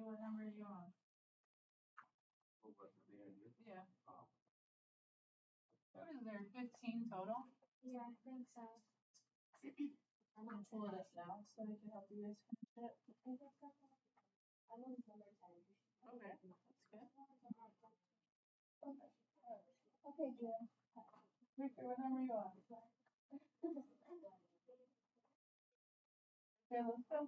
what number are you on? Yeah. What is there, 15 total? Yeah, I think so. I'm gonna pull it up now so I can help you guys finish it. I'm on number 10. Okay, that's good. Okay, Jim. Victor, what number are you on? Okay, let's go.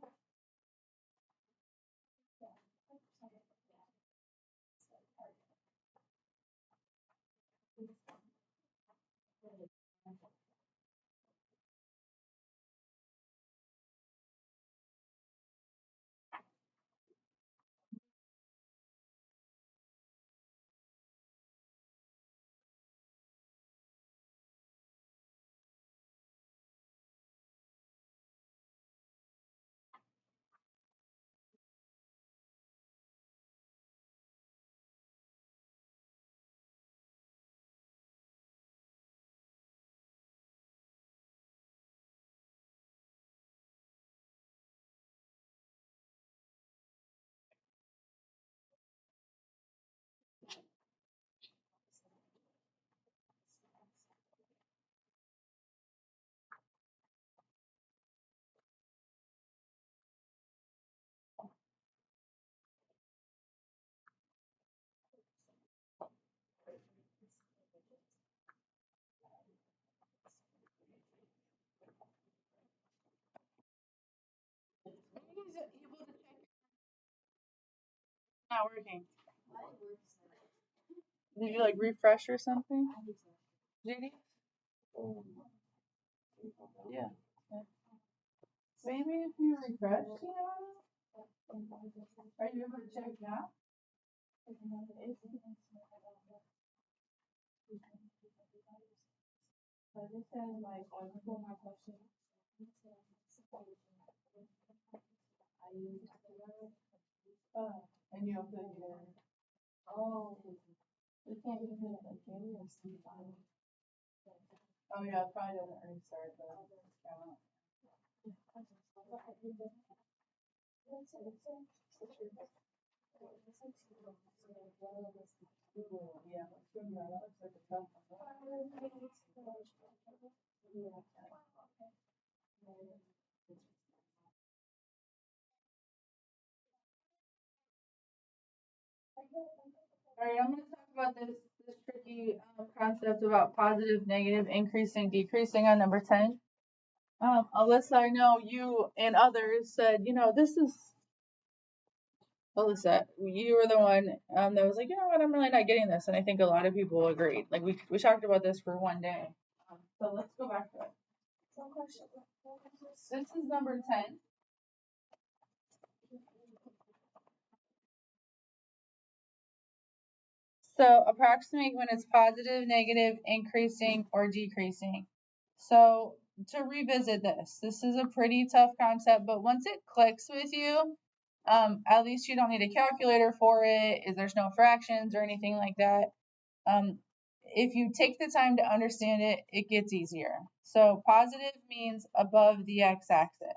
Are you guys able to check? Not working. Did you like refresh or something? JD? Yeah. Maybe if you refresh, you know? Are you able to check now? So this says like on my question. And you don't put it in. Oh. We can't even put it in Jamie or Steve. Oh yeah, it probably doesn't restart the account. Yeah, let's go. That looks like a tough All right, I'm going to talk about this tricky concept about positive, negative, increasing, decreasing on number 10. Alyssa, I know you and others said, you know, this is Alyssa, you were the one that was like, you know what, I'm really not getting this, and I think a lot of people agreed. Like we talked about this for one day. So let's go back to it. This is number 10. So approximate when it's positive, negative, increasing, or decreasing. So to revisit this is a pretty tough concept, but once it clicks with you, at least you don't need a calculator for it. There's no fractions or anything like that. If you take the time to understand it, it gets easier. So positive means above the x-axis.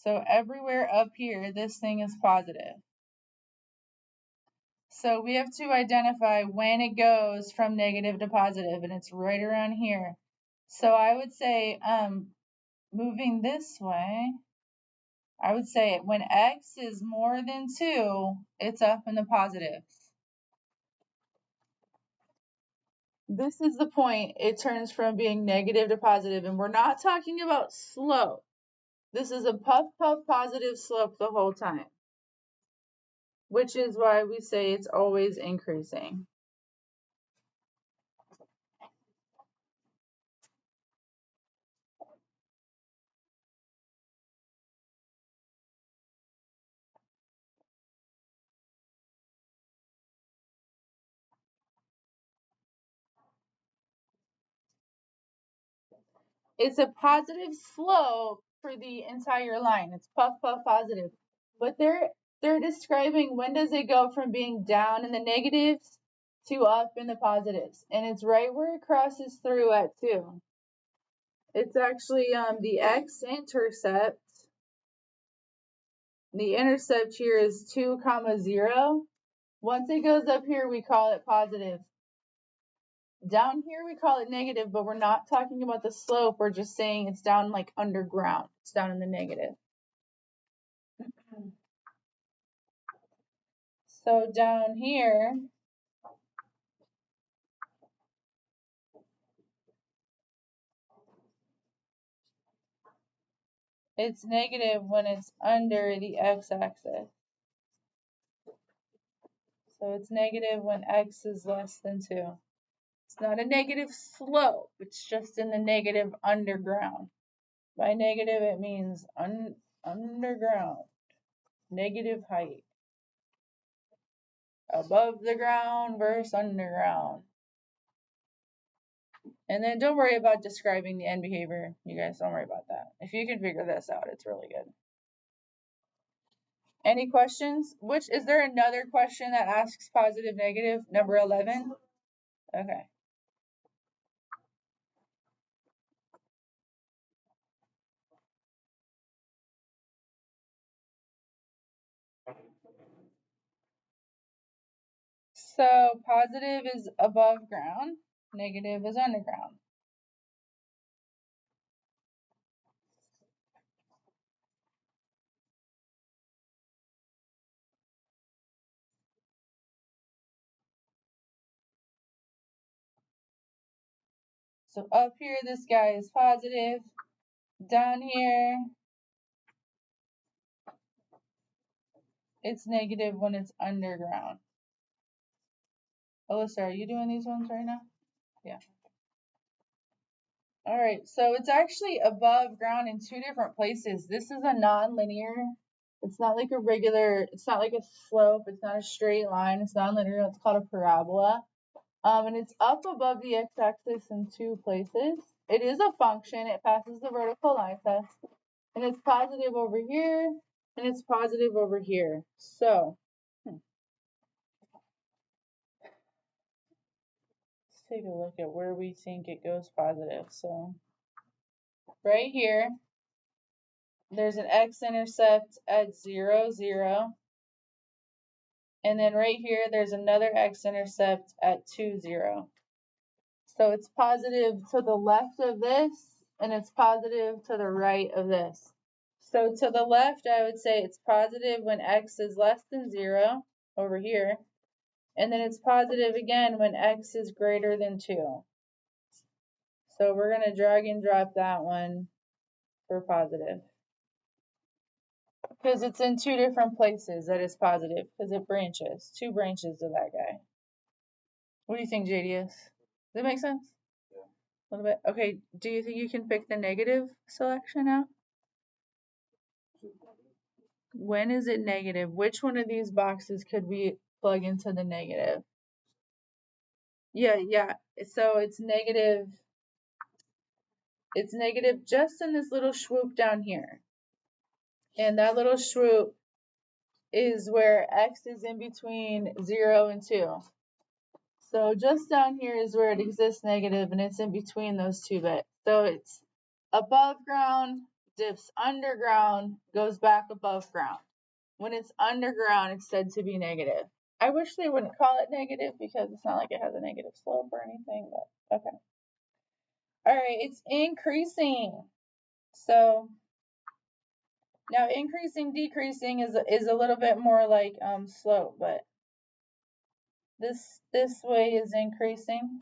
So everywhere up here, this thing is positive. So we have to identify when it goes from negative to positive, and it's right around here. So I would say, moving this way, I would say when x is more than 2, it's up in the positives. This is the point it turns from being negative to positive, and we're not talking about slope. This is a puff positive slope the whole time, which is why we say it's always increasing. It's a positive slope for the entire line. It's puff positive. But they're describing when does it go from being down in the negatives to up in the positives. And it's right where it crosses through at 2. It's actually the x-intercept. The intercept here is 2, 0. Once it goes up here, we call it positive. Down here, we call it negative, but we're not talking about the slope. We're just saying it's down like underground. It's down in the negative. So down here, it's negative when it's under the x-axis. So it's negative when x is less than 2. It's not a negative slope. It's just in the negative underground. By negative, it means underground. Negative height. Above the ground versus underground. And then don't worry about describing the end behavior. You guys don't worry about that. If you can figure this out, it's really good. Any questions? Is there another question that asks positive, negative? Number 11? Okay. So positive is above ground, negative is underground. So up here, this guy is positive. Down here, it's negative when it's underground. Alyssa, are you doing these ones right now? Yeah. All right, so it's actually above ground in 2 different places. This is a non-linear. It's not like a regular, it's not like a slope. It's not a straight line. It's non-linear. It's called a parabola. And it's up above the x-axis in 2 places. It is a function. It passes the vertical line test. And it's positive over here, and it's positive over here. So, let's take a look at where we think it goes positive. So, right here, there's an x-intercept at 0, 0. And then right here, there's another x-intercept at 2, 0. So it's positive to the left of this, and it's positive to the right of this. So to the left, I would say it's positive when x is less than 0 over here. And then it's positive again when x is greater than 2. So we're going to drag and drop that one for positive. Because it's in 2 different places that is positive, because it branches. 2 branches of that guy. What do you think, JDS? Does that make sense? Yeah. A little bit. Okay, do you think you can pick the negative selection out? When is it negative? Which one of these boxes could we plug into the negative? Yeah. So it's negative. It's negative just in this little swoop down here. And that little swoop is where x is in between 0 and 2. So just down here is where it exists negative, and it's in between those 2 bits. So it's above ground, dips underground, goes back above ground. When it's underground, it's said to be negative. I wish they wouldn't call it negative because it's not like it has a negative slope or anything, but okay. All right, it's increasing. So now increasing, decreasing is a little bit more like slope, but this way is increasing.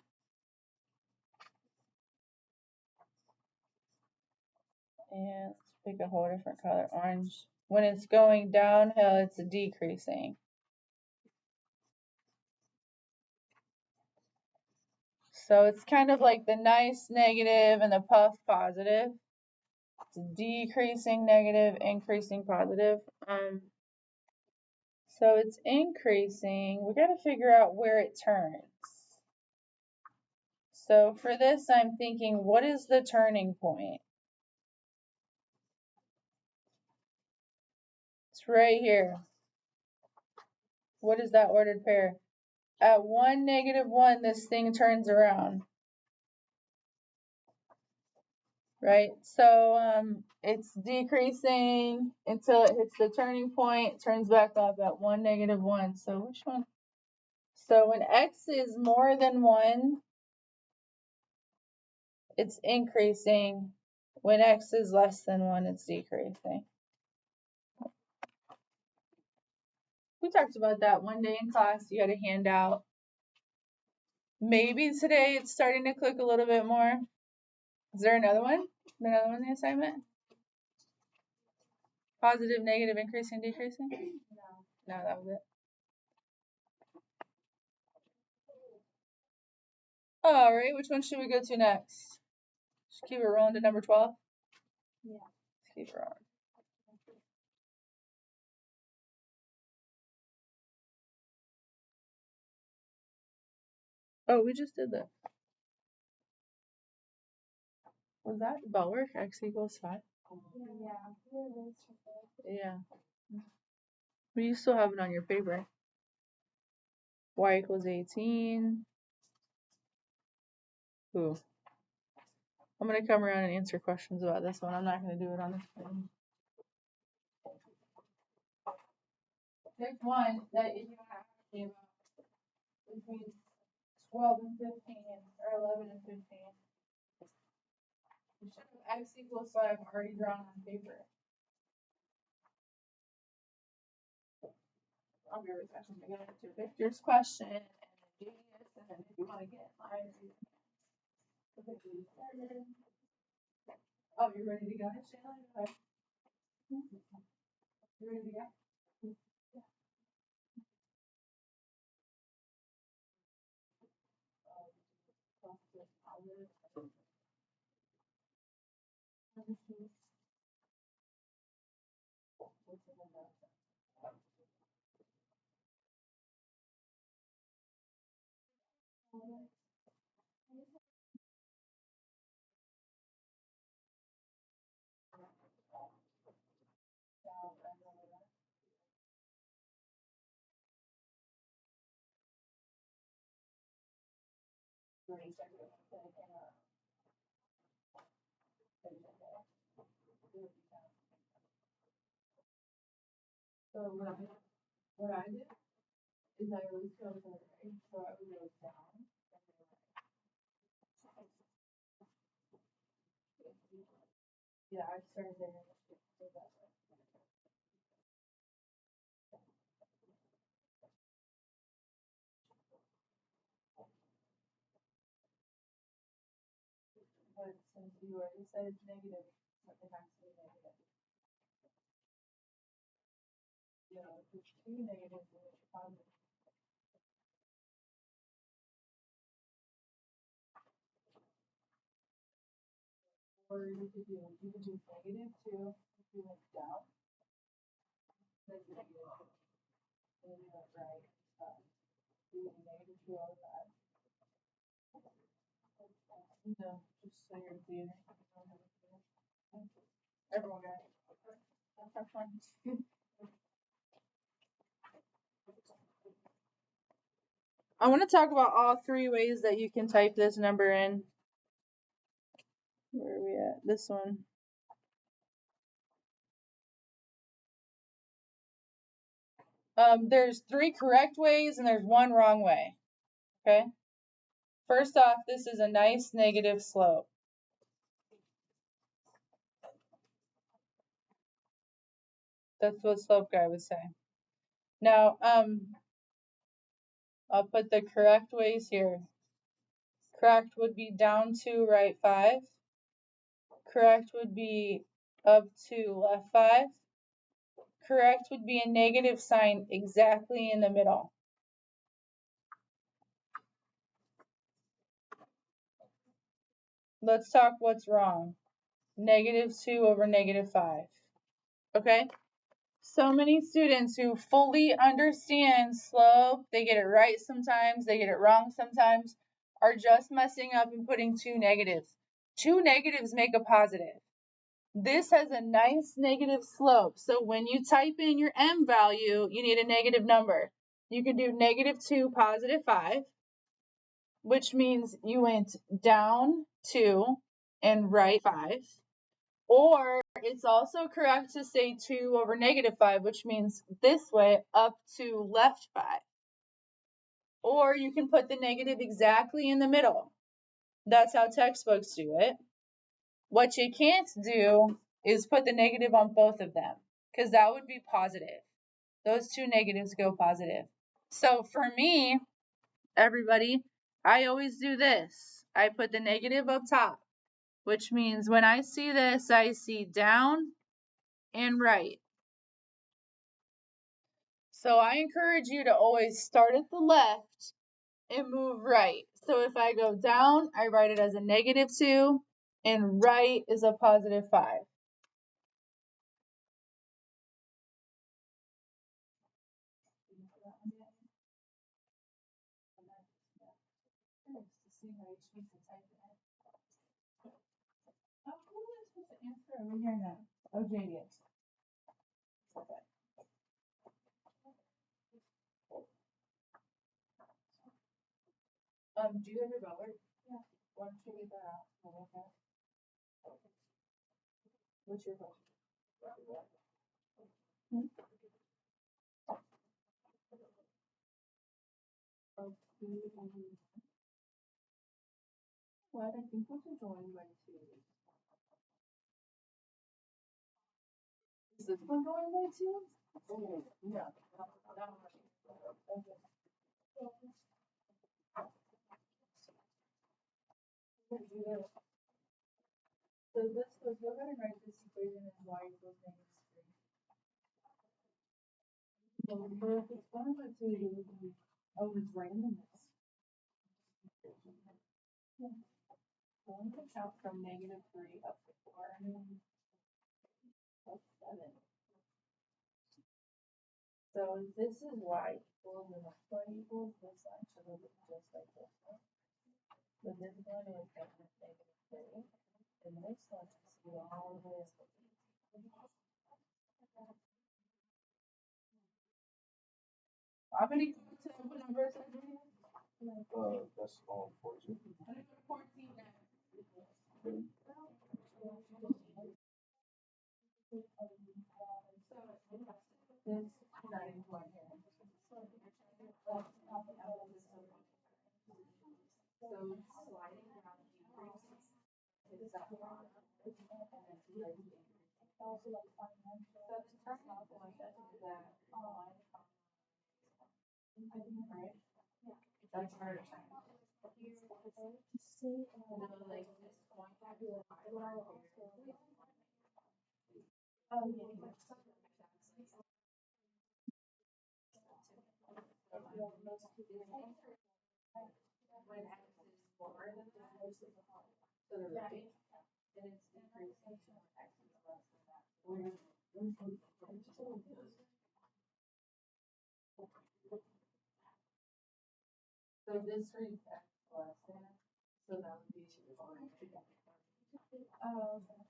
And let's pick a whole different color, orange. When it's going downhill, it's decreasing. So it's kind of like the nice negative and the puff positive. It's decreasing negative, increasing positive. So it's increasing. We got to figure out where it turns. So for this, I'm thinking, what is the turning point? It's right here. What is that ordered pair? At 1, -1, this thing turns around. right? So it's decreasing until it hits the turning point, turns back up at 1, -1. So which one? So when x is more than 1, it's increasing. When x is less than 1, it's decreasing. We talked about that one day in class. You had a handout. Maybe today it's starting to click a little bit more. Is there another one? Another one in the assignment? Positive, negative, increasing, decreasing? No, that was it. All right, which one should we go to next? Just keep it rolling to number 12? Yeah. Let's keep it rolling. Oh, we just did that. Was that about work? X equals 5? Yeah. But you still have it on your paper. Y equals 18. Ooh. I'm going to come around and answer questions about this one. I'm not going to do it on this one. Pick one that you have between 12 and 15, or 11 and 15. You should have x equals 5 already drawn on paper. I'll be right back. I'm going to get into Victor's question and then Janice, and then if you want to get mine, you can. Oh, you ready to go, Shayla? Okay. You ready to go? So what I did is I always go to the right, so I would go down. Yeah, I started there. But since you already said it's negative, something has to be negative. You know, if it's 2 negatives, then it's positive. Or you could do -2 if you went down. Then negative. And you went right. You do -2 all the time. No, just so you're clear. Everyone got it. Have fun. I want to talk about all 3 ways that you can type this number in. Where are we at? This one. There's 3 correct ways and there's 1 wrong way. Okay. First off, this is a nice negative slope. That's what slope guy would say. Now, I'll put the correct ways here. Correct would be down 2, right 5. Correct would be up 2, left 5. Correct would be a negative sign exactly in the middle. Let's talk what's wrong. -2 over -5. Okay? So many students who fully understand slope, they get it right sometimes, they get it wrong sometimes, are just messing up and putting 2 negatives. 2 negatives make a positive. This has a nice negative slope, so when you type in your m value, you need a negative number. You can do -2, +5, which means you went down 2, and right 5. Or it's also correct to say 2 over negative 5, which means this way up to left 5. Or you can put the negative exactly in the middle. That's how textbooks do it. What you can't do is put the negative on both of them, because that would be positive. Those two negatives go positive. So for me, everybody, I always do this. I put the negative up top, which means when I see this, I see down and right. So I encourage you to always start at the left and move right. So if I go down, I write it as a negative 2, and right is a positive 5. Over here now. Oh, JD. Do you have your butler? Yeah. Why don't you get that out? Okay. What's your question? What? I think we should join by 2. Is this one going by 2? Oh, yeah. Okay. So this goes, go ahead and write this equation as y equals negative 3. Well, if it's going by 2, it would be, oh, it's randomness. Yeah. So I'm going to count from negative 3 up to 4. Plus 7. So this is y equals, and that's y equals, this line should look just like this one. So this one is negative 3, and this one is all the way up to 8. How many to what number is that? That's on 14. 14 now. This 91 here. So sliding down decreases is that one. So the turning point is that line. Right? That's our time. Like this point. When x is forward to the right, then it's decreasing when x is less than that. So this reads x less than, so that would be 2. Oh, okay.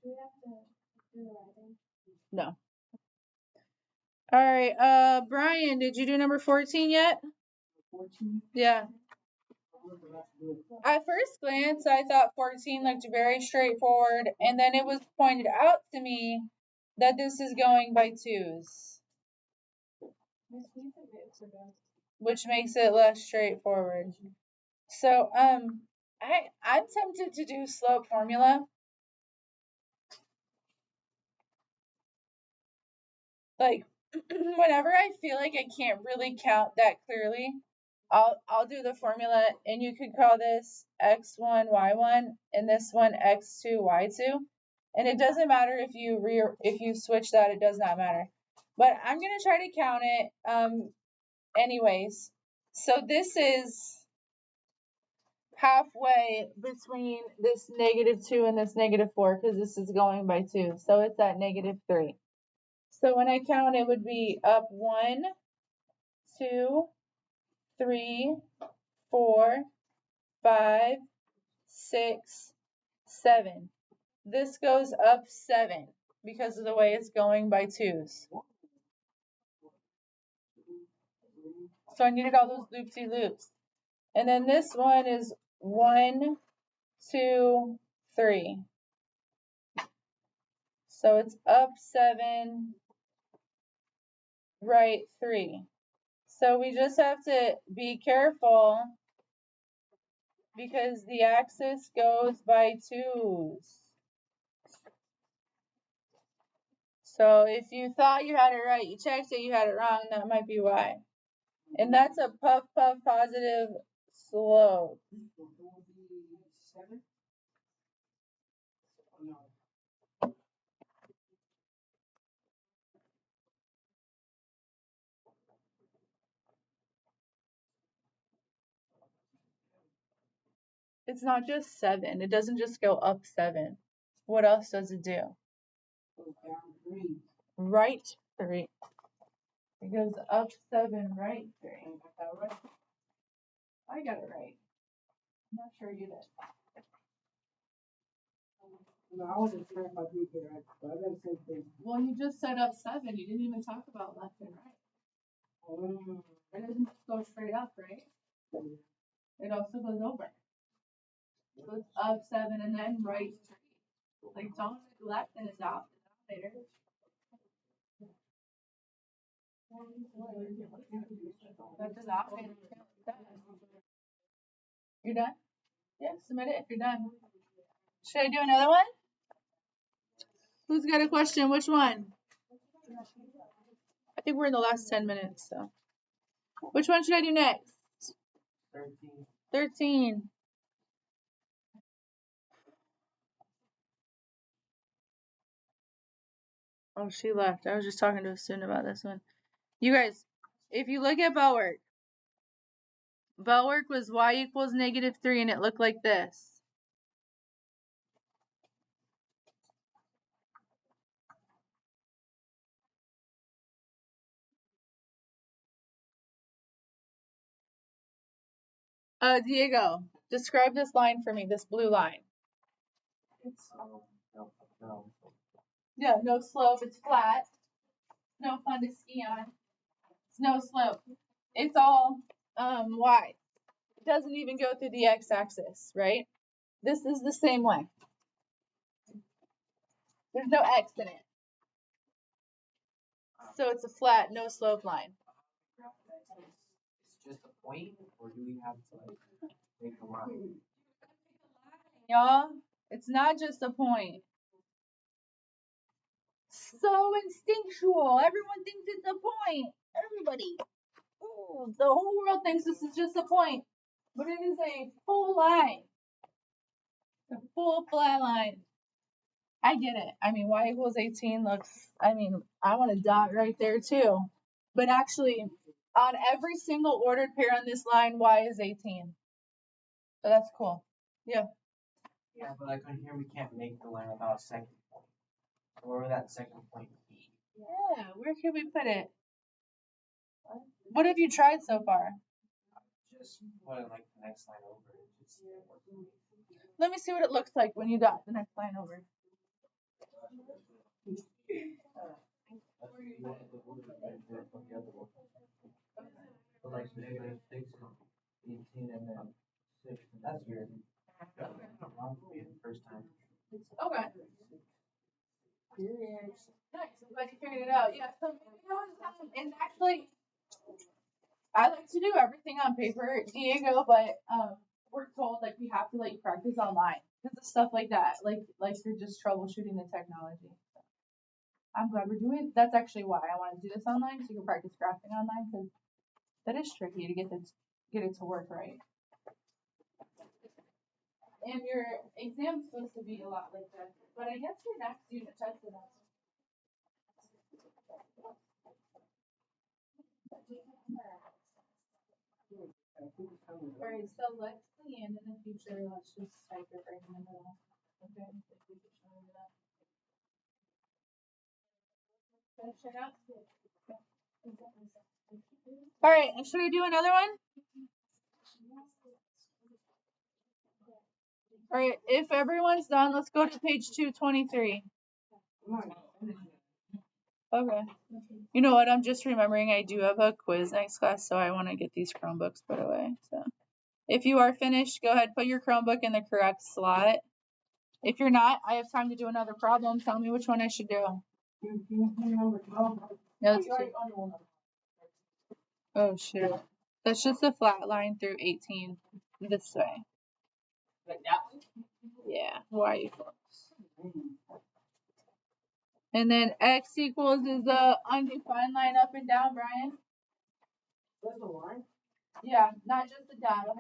Do we have to do the writing? No. All right, Brian, did you do number 14 yet? 14? Yeah. At first glance, I thought 14 looked very straightforward, and then it was pointed out to me that this is going by 2s, which makes it less straightforward. So, I'm tempted to do slope formula. Like, whenever I feel like I can't really count that clearly, I'll do the formula, and you could call this x1 y1 and this one x2 y2, and it doesn't matter if you switch that, it does not matter. But I'm gonna try to count it anyways. So this is halfway between this negative 2 and this negative 4, because this is going by 2, so it's at negative 3. So when I count, it would be up 1, 2, 3, 4, 5, 6, 7. This goes up 7 because of the way it's going by 2s. So I needed all those loopsy loops. And then this one is 1, 2, 3. So it's up 7, right 3. So we just have to be careful because the axis goes by 2's. So if you thought you had it right, you checked it, you had it wrong, that might be why. And that's a puff puff positive slope. It's not just 7. It doesn't just go up 7. What else does it do? Right 3. It goes up 7, right 3. I got it right. I'm not sure you did. No, I wasn't sure if I did get it right, but I got the same thing. Well, you just set up 7. You didn't even talk about left and right. It doesn't just go straight up, right? It also goes over. So it's up 7 and then right 3. Like, don't neglect an denominator. That denominator. You're done? Yeah, submit it if you're done. Should I do another one? Who's got a question? Which one? I think we're in the last 10 minutes, so. Which one should I do next? 13. Oh, she left. I was just talking to a student about this one. You guys, if you look at bell work was y equals -3 and it looked like this. Diego, describe this line for me, this blue line. It's no. Yeah, no slope, it's flat. No fun to ski on. It's no slope. It's all y. It doesn't even go through the x-axis, right? This is the same way. There's no x in it. So it's a flat, no slope line. It's just a point, or do we have to like make a line? Y'all, it's not just a point. So instinctual. Everyone thinks it's a point. Everybody. Ooh, the whole world thinks this is just a point. But it is a full line. A full flat line. I get it. I mean, y equals 18 looks, I mean, I want a dot right there too. But actually, on every single ordered pair on this line, y is 18. So that's cool. Yeah. Yeah, but like on here we can't make the line without a second point. Where would that second point be? Yeah, where can we put it? What have you tried so far? Just put it like the next line over. Just Let me see what it looks like when you got the next line over. But like -6 and 18 and then 6. That's weird. That's wrong for me the first time. Okay. Nice. I'm glad you figured it out. Yeah. So and actually, I like to do everything on paper, Diego, but we're told like we have to like practice online because of stuff like that. Like you're just troubleshooting the technology. I'm glad we're doing. That's actually why I want to do this online, so you can practice graphing online because that is tricky to get it to work right. And your exam's supposed to be a lot like that, but I guess your next unit test is also. Alright, so let's end in the future. Let's just type it right in the middle. Okay, if we could show you that. Finish it out. Alright, and should we do another one? Alright, if everyone's done, let's go to page 223. Okay. You know what? I'm just remembering I do have a quiz next class, so I want to get these Chromebooks put away. So if you are finished, go ahead, put your Chromebook in the correct slot. If you're not, I have time to do another problem. Tell me which one I should do. You remember 12? No, Oh, it's you already on the one. oh shoot. That's just a flat line through 18 this way. Like that one? Yeah. Why you folks? And then x equals is a undefined line up and down, Brian. There's a line? Yeah, not just the data.